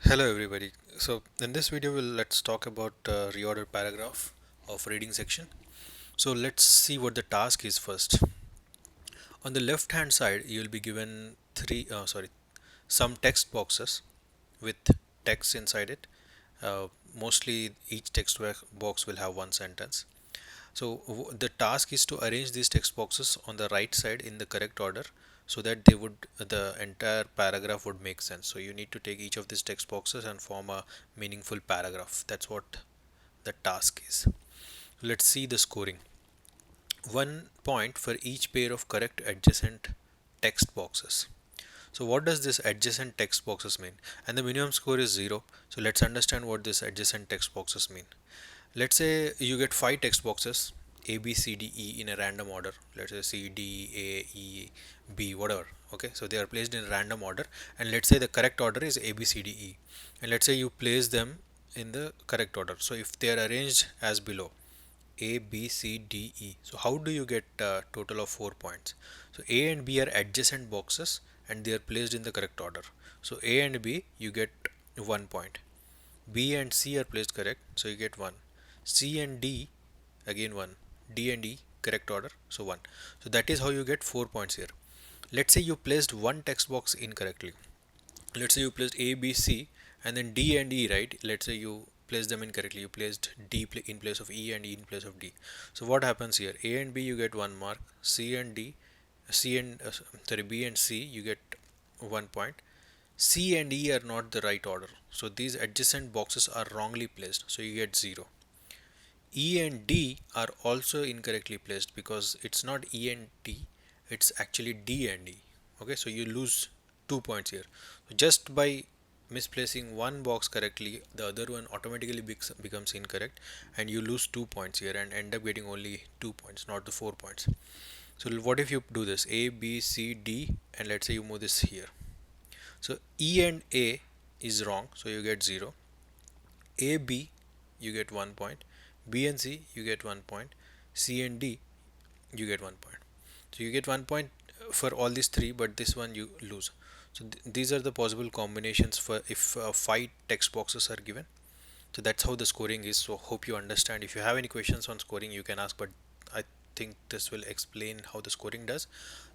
Hello everybody. So in this video let's talk about reorder paragraph of reading section. So let's see what the task is first. On the left hand side you will be given some text boxes with text inside it. Mostly each box will have one sentence. So the task is to arrange these text boxes on the right side in the correct order so that the entire paragraph would make sense. So you need to take each of these text boxes and form a meaningful paragraph. That's what the task is. Let's see the scoring. 1 point for each pair of correct adjacent text boxes. So what does this adjacent text boxes mean? And the minimum score is 0. So let's understand what this adjacent text boxes mean. Let's say you get 5 text boxes A, B, C, D, E in a random order. Let's say C, D, A, E, B, whatever. Okay, so they are placed in random order, and let's say the correct order is A, B, C, D, E. And let's say you place them in the correct order. So if they are arranged as below A, B, C, D, E. So how do you get a total of 4 points? So A and B are adjacent boxes and they are placed in the correct order. So A and B you get 1 point. B and C are placed correct, so you get 1. C and D again 1. D and E correct order, so 1. So that is how you get 4 points here. Let's say you placed one text box incorrectly. Let's say you placed A, B, C and then D and E, right? Let's say you placed them incorrectly. You placed in place of E and E in place of D. So what happens here? A and B you get 1 mark. C and D, C and sorry B and C you get 1 point. C and E are not the right order. So these adjacent boxes are wrongly placed. So you get 0. E and D are also incorrectly placed because it's not E and D, it's actually D and E. Okay, so you lose 2 points here. So just by misplacing one box correctly, the other one automatically becomes incorrect, and you lose 2 points here and end up getting only 2 points, not the 4 points. So what if you do this A, B, C, D, and let's say you move this here. So E and A is wrong, so you get 0. A, B, you get 1 point. B and C, you get 1 point. C and D, you get 1 point. So you get 1 point for all these three, but this one you lose. So these are the possible combinations for if 5 text boxes are given. So that's how the scoring is. So hope you understand. If you have any questions on scoring, you can ask, but I think this will explain how the scoring does.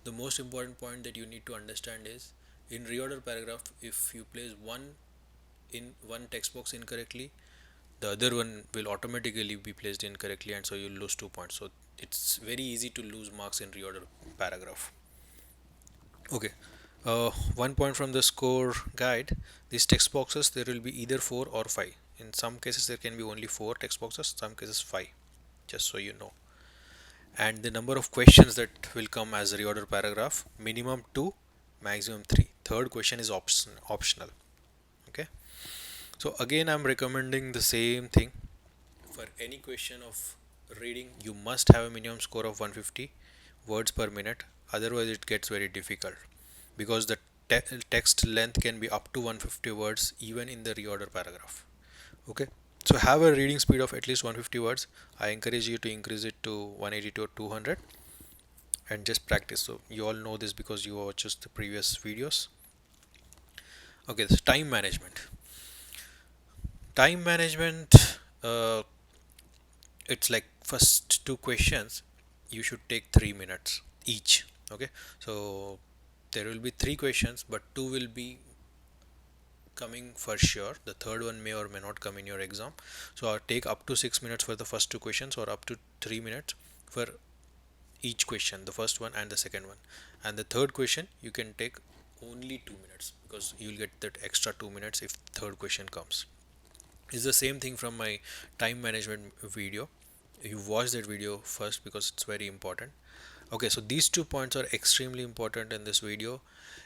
The most important point that you need to understand is in reorder paragraph, if you place one text box incorrectly, the other one will automatically be placed incorrectly, and so you lose 2 points. So it's very easy to lose marks in reorder paragraph. Okay, 1 point from the score guide. These text boxes, there will be either 4 or 5. In some cases there can be only 4 text boxes, some cases 5, just so you know. And the number of questions that will come as a reorder paragraph, minimum 2, maximum 3. Third question is optional. Okay, so again I'm recommending the same thing. For any question of reading, you must have a minimum score of 150 words per minute, otherwise it gets very difficult because the text length can be up to 150 words even in the reorder paragraph. Okay, so have a reading speed of at least 150 words. I encourage you to increase it to 180 to 200 and just practice. So you all know this because you watched the previous videos. Okay, this time management, uh, it's like first two questions you should take 3 minutes each. Okay, so there will be 3 questions, but 2 will be coming for sure. The third one may or may not come in your exam. So I'll take up to 6 minutes for the first two questions, or up to 3 minutes for each question, the first one and the second one. And the third question you can take only 2 minutes because you'll get that extra 2 minutes if third question comes. It's the same thing from my time management video. You watch that video first because it's very important. Okay, so these 2 points are extremely important in this video.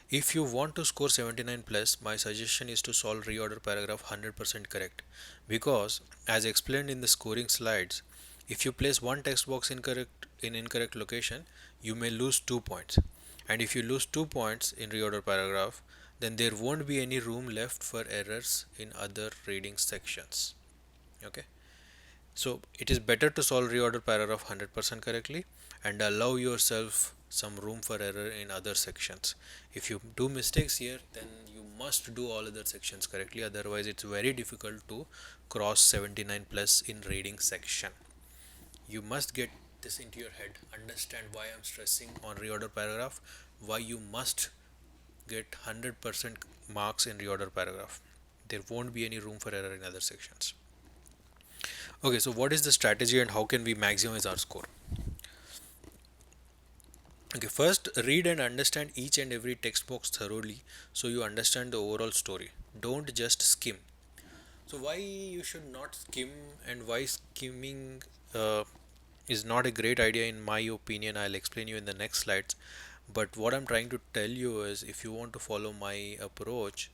If you want to score 79 plus, my suggestion is to solve reorder paragraph 100% correct, because as explained in the scoring slides, if you place one text box in incorrect location, you may lose 2 points. And if you lose 2 points in reorder paragraph, then there won't be any room left for errors in other reading sections. Okay, so it is better to solve reorder paragraph 100% correctly and allow yourself some room for error in other sections. If you do mistakes here, then you must do all other sections correctly, otherwise it's very difficult to cross 79 plus in reading section. You must get this into your head, understand why I'm stressing on reorder paragraph, why you must get 100% marks in reorder paragraph. There won't be any room for error in other sections. Okay, so what is the strategy and how can we maximize our score? Okay, first read and understand each and every text box thoroughly so you understand the overall story. Don't just skim. So why you should not skim and why skimming is not a great idea in my opinion, I'll explain you in the next slides. But what I'm trying to tell you is, if you want to follow my approach,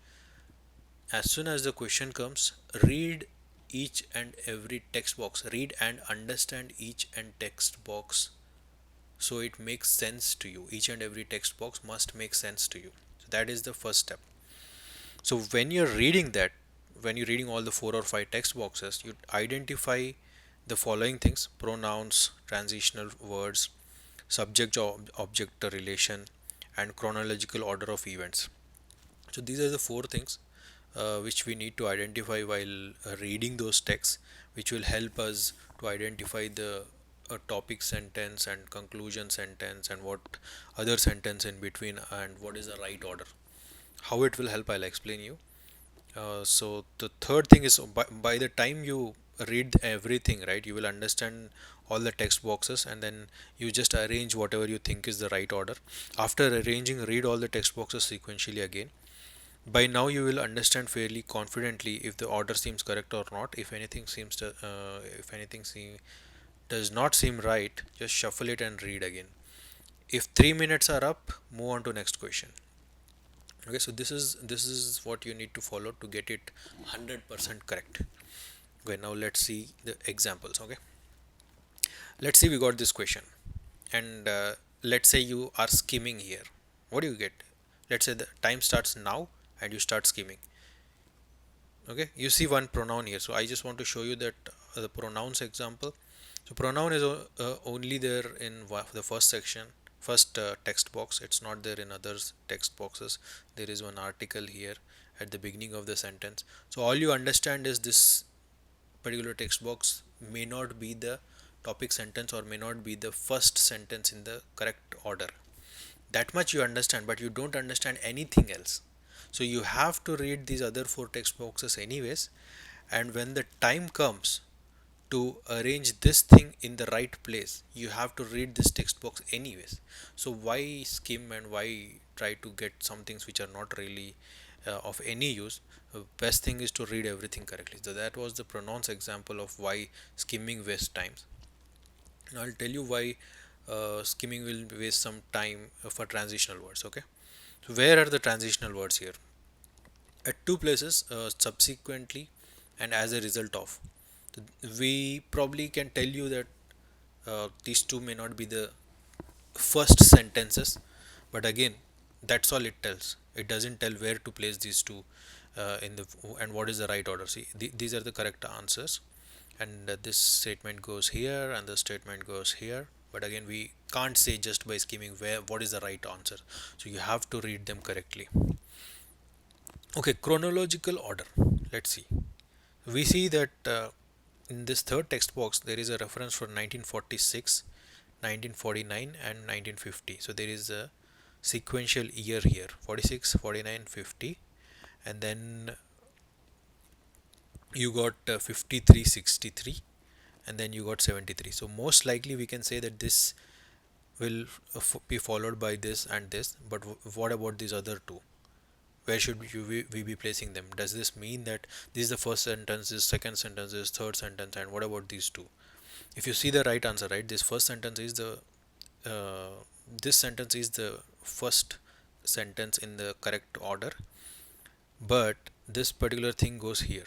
as soon as the question comes, read each and every text box, read and understand each and text box so it makes sense to you. Each and every text box must make sense to you. So that is the first step. So when you're reading that, when you're reading all the 4 or 5 text boxes, you identify the following things: pronouns, transitional words, subject object relation, and chronological order of events. So these are the 4 things which we need to identify while reading those texts, which will help us to identify the topic sentence and conclusion sentence and what other sentence in between and what is the right order. How it will help, I'll explain you. So the third thing is, by the time you read everything, right, you will understand all the text boxes and then you just arrange whatever you think is the right order. After arranging, read all the text boxes sequentially again. By now you will understand fairly confidently if the order seems correct or not. If anything seems to if anything does not seem right, just shuffle it and read again. If 3 minutes are up, move on to next question. Okay, so this is what you need to follow to get it 100% correct. Okay, now let's see the examples. Okay, let's see, we got this question, and let's say you are skimming here. What do you get? Let's say the time starts now and you start skimming. Okay, you see one pronoun here, so I just want to show you that the pronouns example. So pronoun is only there in the first section, first text box. It's not there in others text boxes. There is one article here at the beginning of the sentence. So all you understand is this particular text box may not be the topic sentence or may not be the first sentence in the correct order. That much you understand, but you don't understand anything else. So you have to read these other 4 text boxes anyways, and when the time comes to arrange this thing in the right place, you have to read this text box anyways. So why skim and why try to get some things which are not really of any use? Best thing is to read everything correctly. So that was the pronouns example of why skimming wastes times. Now I'll tell you why skimming will waste some time for transitional words. Okay, so where are the transitional words here? At 2 places, subsequently and as a result of. So we probably can tell you that these two may not be the first sentences, but again, that's all it tells. It doesn't tell where to place these two in the and what is the right order. See, these are the correct answers, and this statement goes here and the statement goes here. But again, we can't say just by skimming where what is the right answer. So you have to read them correctly. Okay, chronological order. Let's see. We see that in this third text box there is a reference for 1946, 1949 and 1950. So there is a sequential year here: 46, 49, 50, and then you got 53, 63, and then you got 73. So most likely we can say that this will be followed by this and this, but what about these other two? Where should we be placing them? Does this mean that this is the first sentence, this second sentence, this third sentence, and what about these two? If you see the right answer, right, this first sentence is the this sentence is the first sentence in the correct order, but this particular thing goes here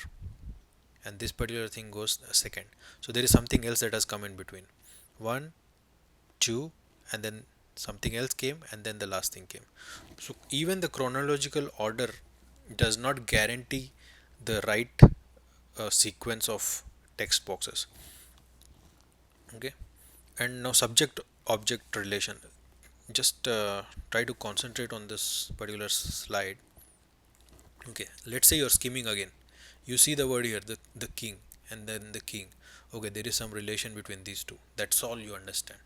and this particular thing goes second. So there is something else that has come in between. One, two, and then something else came, and then the last thing came. So even the chronological order does not guarantee the right sequence of text boxes. Okay, and now subject object relation. Just try to concentrate on this particular slide. Okay, let's say you're skimming again. You see the word here, the king, and then the king. Okay, there is some relation between these two. That's all you understand.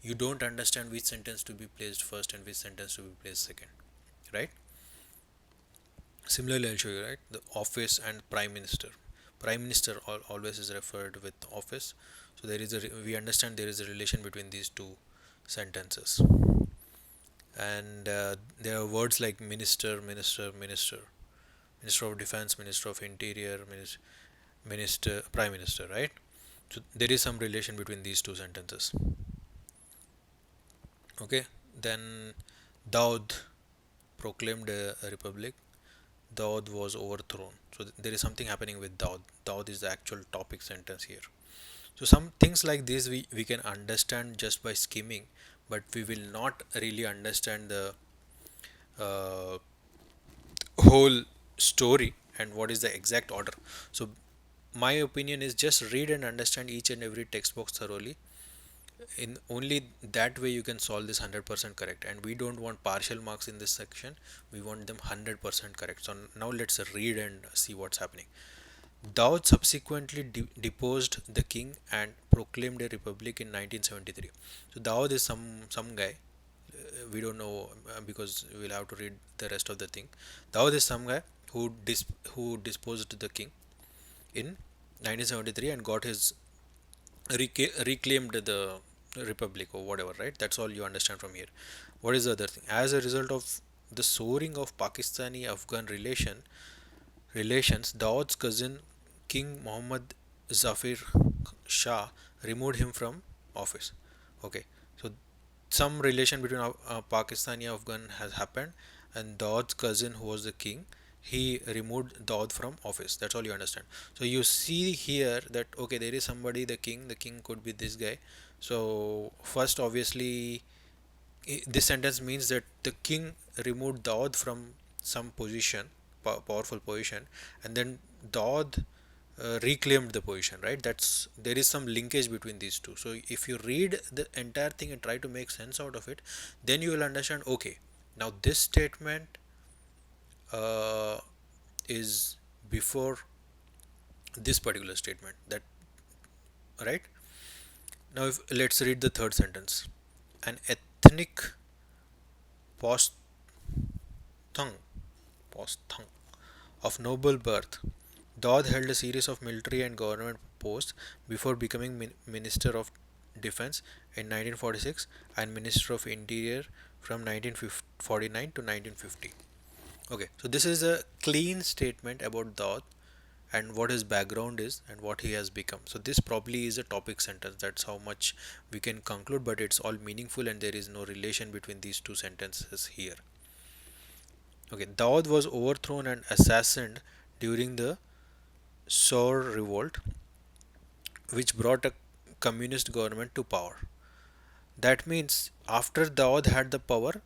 You don't understand which sentence to be placed first and which sentence to be placed second, right? Similarly, I'll show you, right? The office and prime minister. Prime minister always is referred with office. So there is we understand there is a relation between these two sentences. And there are words like minister, minister, minister, minister of defense, minister of interior, minister, prime minister, right? So there is some relation between these two sentences. Okay, then Daud proclaimed a republic. Daud was overthrown. So there is something happening with Daud. Daud is the actual topic sentence here. So some things like this we can understand just by skimming, but we will not really understand the uh, whole story and what is the exact order. So my opinion is just read and understand each and every text box thoroughly. In only that way you can solve this 100% correct, and we don't want partial marks in this section. We want them 100% correct. So now let's read and see what's happening. Daud subsequently deposed the king and proclaimed a republic in 1973. So Daud is some guy. We don't know because we'll have to read the rest of the thing. Daud is some guy who disposed the king in 1973 and got his reclaimed the republic or whatever, right? That's all you understand from here. What is the other thing? As a result of the soaring of Pakistani Afghan relations, Daud's cousin King Muhammad Zafir Shah removed him from office. Okay, so some relation between Pakistani Afghan has happened, and Daud's cousin, who was the king, he removed Daud from office. That's all you understand. So you see here that okay, there is somebody, the king. The king could be this guy. So first, obviously, this sentence means that the king removed Daud from some position, powerful position, and then Daud reclaimed the position, right? That's there is some linkage between these two. So if you read the entire thing and try to make sense out of it, then you will understand, okay, now this statement uh, is before this particular statement, that right. Now if let's read the third sentence. An ethnic posthung posthung of noble birth, Daud held a series of military and government posts before becoming Minister of Defense in 1946 and Minister of Interior from 1949 to 1950. Okay, so this is a clean statement about Daud and what his background is and what he has become. So this probably is a topic sentence. That's how much we can conclude, but it's all meaningful and there is no relation between these two sentences here. Okay, Daud was overthrown and assassinated during the Saur revolt, which brought a communist government to power. That means after Daud had the power,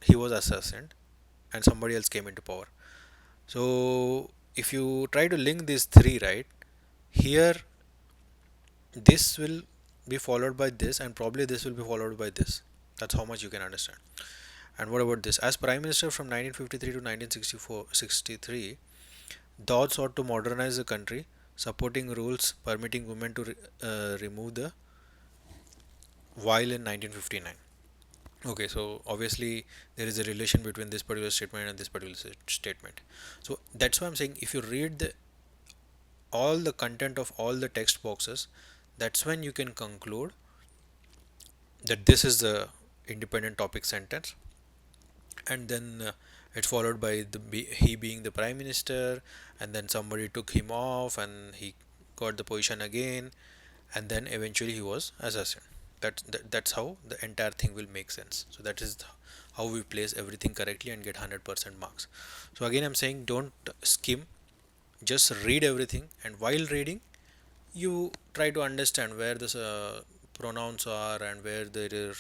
he was assassinated and somebody else came into power. So if you try to link these three, right, here this will be followed by this and probably this will be followed by this. That's how much you can understand. And what about this? As Prime Minister from 1953 to 1963, Daud sought to modernize the country, supporting rules permitting women to remove the veil in 1959. Okay, so obviously there is a relation between this particular statement and this particular statement. So that's why I'm saying if you read all the content of all the text boxes, that's when you can conclude that this is the independent topic sentence, and then it's followed by he being the prime minister, and then somebody took him off and he got the position again, and then eventually he was assassinated. That's how the entire thing will make sense. So that is how we place everything correctly and get 100% marks. So again I'm saying don't skim, just read everything, and while reading you try to understand where the pronouns are and where there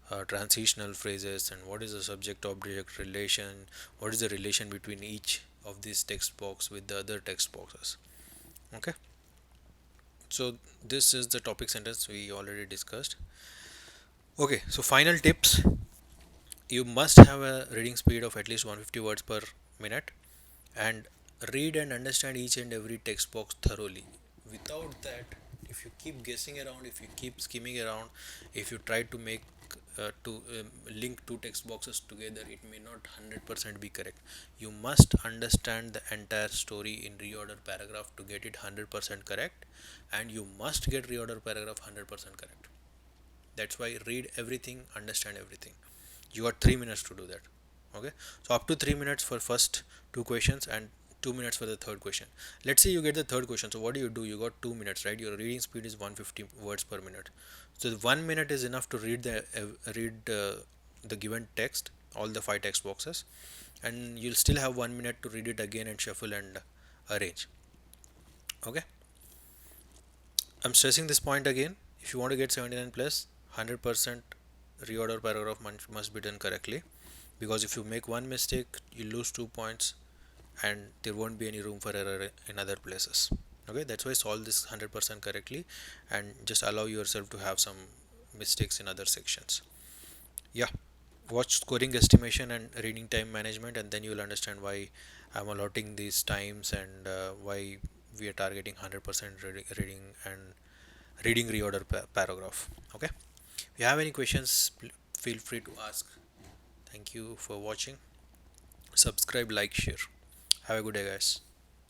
are transitional phrases and what is the subject object relation, what is the relation between each of these text box with the other text boxes. Okay, so this is the topic sentence we already discussed. Okay, so final tips: you must have a reading speed of at least 150 words per minute, and read and understand each and every text box thoroughly. Without that, if you keep guessing around, if you keep skimming around, if you try to make to link two text boxes together, it may not 100% be correct. You must understand the entire story in reorder paragraph to get it 100% correct, and you must get reorder paragraph 100% correct. That's why read everything, understand everything. You got 3 minutes to do that. Okay, so up to 3 minutes for first two questions and 2 minutes for the third question. Let's say you get the third question, so what do? You got 2 minutes, right? Your reading speed is 150 words per minute, so the 1 minute is enough to read the given text, all the 5 text boxes, and you'll still have 1 minute to read it again and shuffle and arrange. Okay, I'm stressing this point again. If you want to get 79 plus, 100% reorder paragraph must be done correctly, because if you make one mistake, you lose 2 points and there won't be any room for error in other places. Okay, that's why solve this 100% correctly and just allow yourself to have some mistakes in other sections. Yeah, watch scoring estimation and reading time management, and then you will understand why I'm allotting these times and why we are targeting 100% reading and reading reorder paragraph. Okay, if you have any questions, feel free to ask. Thank you for watching. Subscribe, like, share. Have a good day, guys.